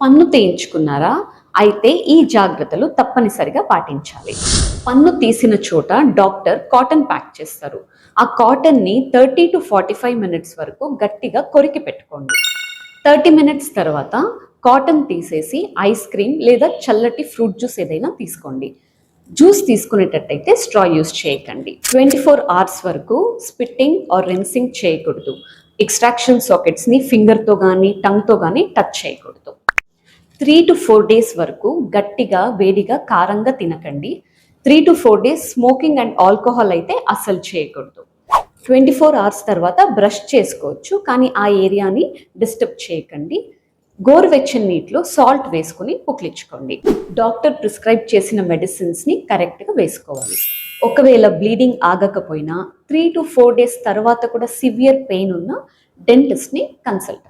పన్ను తీయించుకున్నారా? అయితే ఈ జాగ్రత్తలు తప్పనిసరిగా పాటించాలి. పన్ను తీసిన చోట డాక్టర్ కాటన్ ప్యాక్ చేస్తారు. ఆ కాటన్ని 30 to 45 మినిట్స్ వరకు గట్టిగా కొరికి పెట్టుకోండి. 30 మినిట్స్ తర్వాత కాటన్ తీసేసి ఐస్ క్రీమ్ లేదా చల్లటి ఫ్రూట్ జ్యూస్ ఏదైనా తీసుకోండి. జ్యూస్ తీసుకునేటట్టయితే స్ట్రా యూస్ చేయకండి. 24 అవర్స్ వరకు స్పిట్టింగ్ ఆర్ రిన్సింగ్ చేయకూడదు. ఎక్స్ట్రాక్షన్ సాకెట్స్ని ఫింగర్తో కానీ టంగ్తో కానీ టచ్ చేయకూడదు. 3 to 4 డేస్ వరకు గట్టిగా వేడిగా కారంగా తినకండి. 3 to 4 days smoking and alcohol అయితే అస్సలు చేయకూడదు. 24 అవర్స్ తర్వాత బ్రష్ చేసుకోవచ్చు, కానీ ఆ ఏరియాని డిస్టర్బ్ చేయకండి. గోరువెచ్చని నీటిలో సాల్ట్ వేసుకుని పుక్లించుకోండి. డాక్టర్ ప్రిస్క్రైబ్ చేసిన మెడిసిన్స్ని కరెక్ట్గా వేసుకోవాలి. ఒకవేళ బ్లీడింగ్ ఆగకపోయినా 3 to 4 డేస్ తర్వాత కూడా సివియర్ పెయిన్ ఉన్న డెంటిస్ట్ని కన్సల్ట్